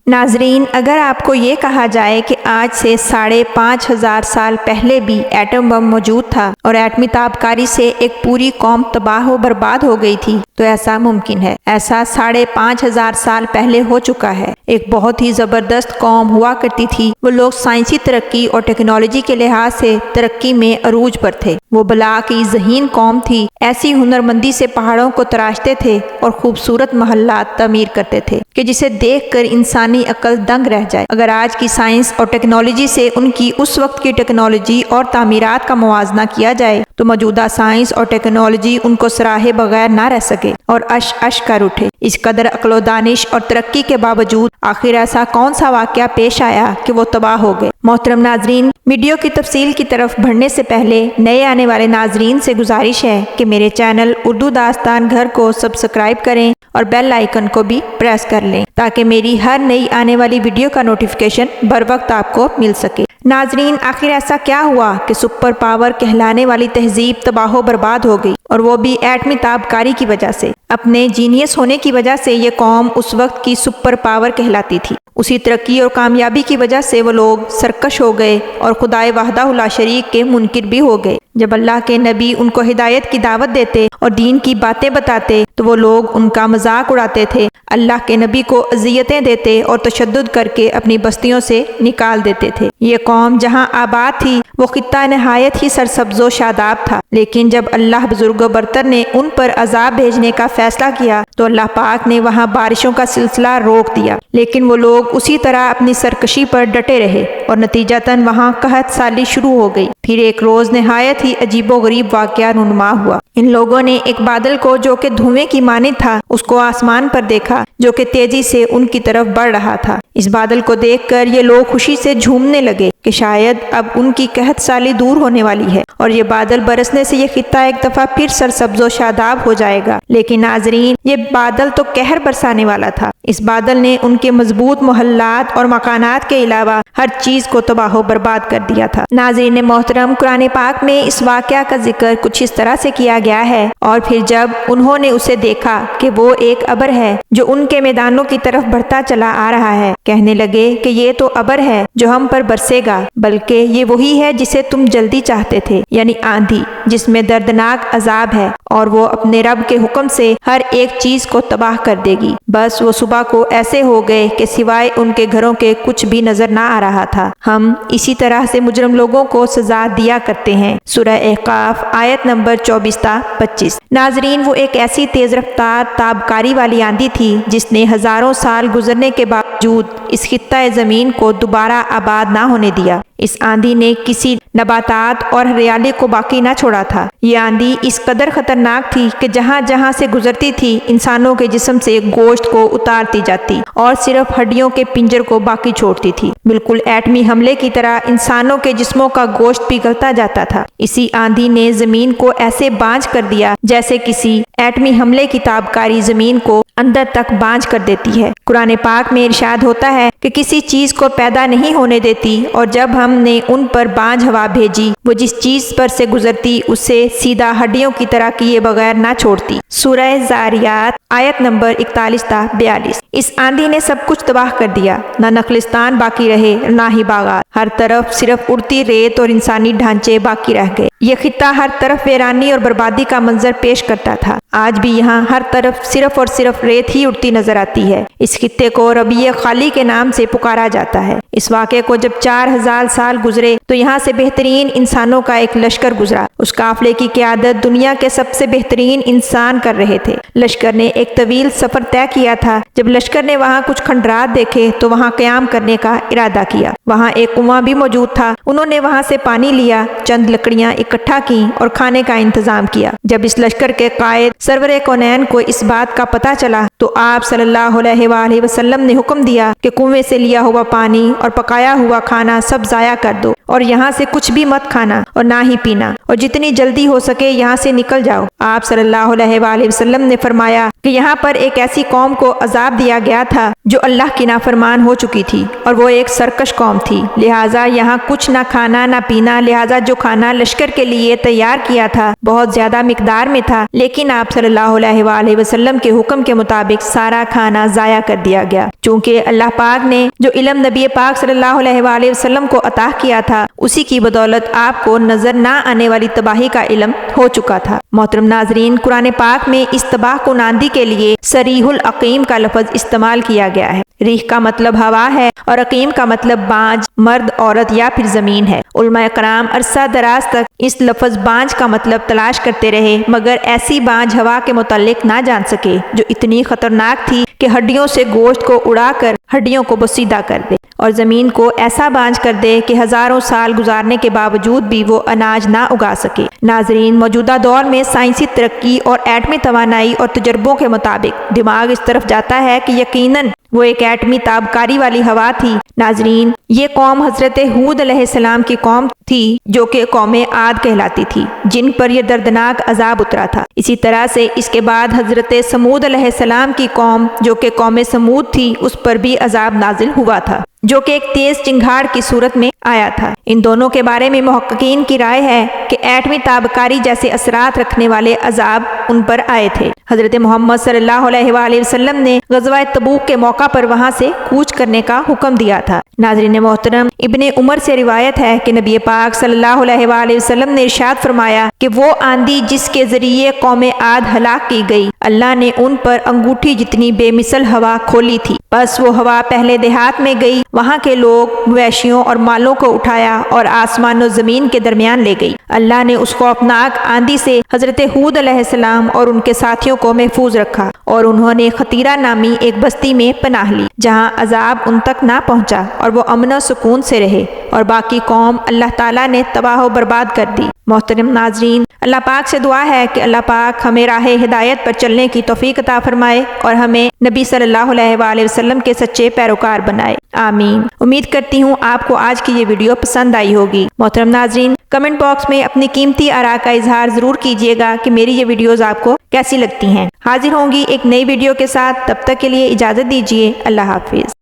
ناظرین، اگر آپ کو یہ کہا جائے کہ آج سے 5,500 سال پہلے بھی ایٹم بم موجود تھا اور ایٹمی تابکاری سے ایک پوری قوم تباہ و برباد ہو گئی تھی، تو ایسا ممکن ہے۔ ایسا 5,500 سال پہلے ہو چکا ہے۔ ایک بہت ہی زبردست قوم ہوا کرتی تھی۔ وہ لوگ سائنسی ترقی اور ٹیکنالوجی کے لحاظ سے ترقی میں عروج پر تھے۔ وہ بلا کی ذہین قوم تھی۔ ایسی ہنرمندی سے پہاڑوں کو تراشتے تھے اور خوبصورت محلات تعمیر کرتے تھے کہ جسے دیکھ کر انسانی عقل دنگ رہ جائے۔ اگر آج کی سائنس اور ٹیکنالوجی سے ان کی اس وقت کی ٹیکنالوجی اور تعمیرات کا موازنہ کیا جائے تو موجودہ سائنس اور ٹیکنالوجی ان کو سراہے بغیر نہ رہ سکے اور اش کر اٹھے۔ اس قدر عقل و دانش اور ترقی کے باوجود آخر ایسا کون سا واقعہ پیش آیا کہ وہ تباہ ہو گئے؟ محترم ناظرین، ویڈیو کی تفصیل کی طرف بڑھنے سے پہلے نئے آنے والے ناظرین سے گزارش ہے کہ میرے چینل اردو داستان گھر کو سبسکرائب کریں اور بیل آئیکن کو بھی پریس کر لیں تاکہ میری ہر نئی آنے والی ویڈیو کا نوٹیفیکیشن بر وقت آپ کو مل سکے۔ ناظرین، آخر ایسا کیا ہوا کہ سپر پاور کہلانے والی تہذیب تباہ و برباد ہو گئی، اور وہ بھی ایٹمی تابکاری کی وجہ سے؟ اپنے جینیس ہونے کی وجہ سے یہ قوم اس وقت کی سپر پاور کہلاتی تھی۔ اسی ترقی اور کامیابی کی وجہ سے وہ لوگ سرکش ہو گئے اور خدائے وحدہ لا شریک کے منکر بھی ہو گئے۔ جب اللہ کے نبی ان کو ہدایت کی دعوت دیتے اور دین کی باتیں بتاتے تو وہ لوگ ان کا مذاق اڑاتے تھے، اللہ کے نبی کو اذیتیں دیتے اور تشدد کر کے اپنی بستیوں سے نکال دیتے تھے۔ یہ قوم جہاں آباد تھی وہ خطہ نہایت ہی سرسبز و شاداب تھا، لیکن جب اللہ بزرگ و برتر نے ان پر عذاب بھیجنے کا فیصلہ کیا تو اللہ پاک نے وہاں بارشوں کا سلسلہ روک دیا، لیکن وہ لوگ اسی طرح اپنی سرکشی پر ڈٹے رہے اور نتیجتاً وہاں قحط سالی شروع ہو گئی۔ پھر ایک روز نہایت ہی عجیب و غریب واقعہ رونما ہوا۔ ان لوگوں نے ایک بادل کو جو کہ دھوئیں کی مانند تھا اس کو آسمان پر دیکھا جو کہ تیزی سے ان کی طرف بڑھ رہا تھا۔ اس بادل کو دیکھ کر یہ لوگ خوشی سے جھومنے لگے کہ شاید اب ان کی قحط سالی دور ہونے والی ہے اور یہ بادل برسنے سے یہ خطہ ایک دفعہ پھر سرسبز و شاداب ہو جائے گا۔ لیکن ناظرین، یہ بادل تو قہر برسانے والا تھا۔ اس بادل نے ان کے مضبوط محلات اور مکانات کے علاوہ ہر چیز کو تباہ و برباد کر دیا تھا۔ ناظرین محترم، قرآن پاک میں اس واقعہ کا ذکر کچھ اس طرح سے کیا گیا ہے: اور پھر جب انہوں نے اسے دیکھا کہ وہ ایک ابر ہے جو ان کے میدانوں کی طرف بڑھتا چلا آ رہا ہے، کہنے لگے کہ یہ تو ابر ہے جو ہم پر برسے گا، بلکہ یہ وہی ہے جسے تم جلدی چاہتے تھے، یعنی آندھی جس میں دردناک عذاب ہے، اور وہ اپنے رب کے حکم سے ہر ایک چیز کو تباہ کر دے گی۔ بس وہ صبح کو ایسے ہو گئے کہ سوائے ان کے گھروں کے کچھ بھی نظر نہ آ رہا تھا۔ ہم اسی طرح سے مجرم لوگوں کو سزا دیا کرتے ہیں۔ سورہ احقاف آیت نمبر 24 تا 25۔ ناظرین، وہ ایک ایسی تیز رفتار تابکاری والی آندھی تھی جس نے ہزاروں سال گزرنے کے باوجود اس خطہ زمین کو دوبارہ آباد نہ ہونے دیا۔ اس آندھی نے کسی نباتات اور ہریالی کو باقی نہ چھوڑا تھا۔ یہ آندھی اس قدر خطرناک تھی کہ جہاں جہاں سے گزرتی تھی انسانوں کے جسم سے گوشت کو اتارتی جاتی اور صرف ہڈیوں کے پنجر کو باقی چھوڑتی تھی۔ بالکل ایٹمی حملے کی طرح انسانوں کے جسموں کا گوشت پگھلتا جاتا تھا۔ اسی آندھی نے زمین کو ایسے بانجھ کر دیا جیسے کسی ایٹمی حملے کی تابکاری زمین کو اندر تک بانجھ کر دیتی ہے۔ قرآن پاک میں ارشاد ہوتا ہے کہ کسی چیز کو پیدا نہیں ہونے دیتی، اور جب ہم نے ان پر بانجھ ہوا بھیجی وہ جس چیز پر سے گزرتی اسے سیدھا ہڈیوں کی طرح کیے بغیر نہ چھوڑتی۔ سورہ زاریات آیت نمبر 41 تا 42۔ اس آندھی نے سب کچھ تباہ کر دیا، نہ نخلستان باقی رہے نہ ہی باغات، ہر طرف صرف اڑتی ریت اور انسانی ڈھانچے باقی رہ گئے۔ یہ خطہ ہر طرف ویرانی اور بربادی کا منظر پیش کرتا تھا۔ آج بھی یہاں ہر طرف صرف اور صرف ریت ہی اڑتی نظر آتی ہے۔ اس خطے کو ربیع خالی کے نام سے پکارا جاتا ہے۔ اس واقعے کو جب 4000 سال گزرے تو یہاں سے بہترین انسانوں کا ایک لشکر گزرا۔ اس قافلے کی قیادت دنیا کے سب سے بہترین انسان کر رہے تھے۔ لشکر نے ایک طویل سفر طے کیا تھا۔ جب لشکر نے وہاں کچھ کھنڈرات دیکھے تو وہاں قیام کرنے کا ارادہ کیا۔ وہاں ایک کنواں بھی موجود تھا۔ انہوں نے وہاں سے پانی لیا، چند لکڑیاں اکٹھا کی اور کھانے کا انتظام کیا۔ جب اس لشکر کے قائد سرور کونین کو اس بات کا پتہ چلا تو آپ صلی اللہ علیہ وآلہ وسلم نے حکم دیا کہ کنویں سے لیا ہوا پانی اور پکایا ہوا کھانا سب ضائع کر دو، اور یہاں سے کچھ بھی مت کھانا اور نہ ہی پینا، اور جتنی جلدی ہو سکے یہاں سے نکل جاؤ۔ آپ صلی اللہ علیہ وآلہ وسلم نے فرمایا کہ یہاں پر ایک ایسی قوم کو عذاب دیا گیا تھا جو اللہ کی نافرمان ہو چکی تھی، اور وہ ایک سرکش قوم قوم تھی، لہٰذا یہاں کچھ نہ کھانا نہ پینا، لہٰذا جو کھانا لشکر کے لیے تیار کیا تھا بہت زیادہ مقدار میں تھا، لیکن آپ صلی اللہ علیہ وآلہ وسلم کے حکم کے مطابق سارا کھانا ضائع کر دیا گیا، چونکہ اللہ پاک نے جو علم نبی پاک صلی اللہ علیہ وآلہ وسلم کو عطا کیا تھا اسی کی بدولت آپ کو نظر نہ آنے والی تباہی کا علم ہو چکا تھا۔ محترم ناظرین، قرآن پاک میں اس تباہ کنندگی کے لیے صریح العقیم کا لفظ استعمال کیا گیا ہے۔ ریح کا مطلب ہوا ہے اور عقیم کا مطلب بانجھ، مرد، عورت یا پھر زمین ہے۔ علماء کرام عرصہ دراز تک اس لفظ بانجھ کا مطلب تلاش کرتے رہے، مگر ایسی بانجھ ہوا کے متعلق نہ جان سکے جو اتنی خطرناک تھی کہ ہڈیوں سے گوشت کو اڑا کر ہڈیوں کو بسیدہ کر دے، اور زمین کو ایسا بانجھ کر دے کہ ہزاروں سال گزارنے کے باوجود بھی وہ اناج نہ اگا سکے۔ ناظرین، موجودہ دور میں سائنسی ترقی اور ایٹمی توانائی اور تجربوں کے مطابق دماغ اس طرف جاتا ہے کہ یقیناً وہ ایک ایٹمی تابکاری والی ہوا تھی۔ ناظرین، یہ قوم حضرت ہود علیہ السلام کی قوم تھی جو کہ قوم عاد کہلاتی تھی، جن پر یہ دردناک عذاب اترا تھا۔ اسی طرح سے اس کے بعد حضرت سمود علیہ السلام کی قوم جو کہ قوم سمود تھی، اس پر بھی عذاب نازل ہوا تھا، جو کہ ایک تیز چنگھاڑ کی صورت میں آیا تھا۔ ان دونوں کے بارے میں محققین کی رائے ہے کہ ایٹمی تابکاری جیسے اثرات رکھنے والے عذاب ان پر آئے تھے۔ حضرت محمد صلی اللہ علیہ وآلہ وسلم نے غزوہ تبوک کے موقع پر وہاں سے کوچ کرنے کا حکم دیا تھا۔ ناظرین محترم، ابن عمر سے روایت ہے کہ نبی پاک صلی اللہ علیہ وآلہ وسلم نے ارشاد فرمایا کہ وہ آندھی جس کے ذریعے قوم عاد ہلاک کی گئی، اللہ نے ان پر انگوٹھی جتنی بے مثل ہوا کھولی تھی، بس وہ ہوا پہلے دیہات میں گئی، وہاں کے لوگ مویشیوں اور مالوں کو اٹھایا اور آسمان و زمین کے درمیان لے گئی۔ اللہ نے اس خوفناک آندھی سے حضرت ہود علیہ السلام اور ان کے ساتھیوں کو محفوظ رکھا، اور انہوں نے خطیرہ نامی ایک بستی میں پناہ لی جہاں عذاب ان تک نہ پہنچا، اور وہ امن و سکون سے رہے، اور باقی قوم اللہ تعالیٰ نے تباہ و برباد کر دی۔ محترم ناظرین، اللہ پاک سے دعا ہے کہ اللہ پاک ہمیں راہ ہدایت پر چلنے کی توفیق عطا فرمائے اور ہمیں نبی صلی اللہ علیہ وآلہ وسلم کے سچے پیروکار بنائے، آمین۔ امید کرتی ہوں آپ کو آج کی یہ ویڈیو پسند آئی ہوگی۔ محترم ناظرین، کمنٹ باکس میں اپنی قیمتی آراء کا اظہار ضرور کیجیے گا کہ میری یہ ویڈیوز آپ کو کیسی لگتی ہیں۔ حاضر ہوں گی ایک نئی ویڈیو کے ساتھ، تب تک کے لیے اجازت دیجیے، اللہ حافظ۔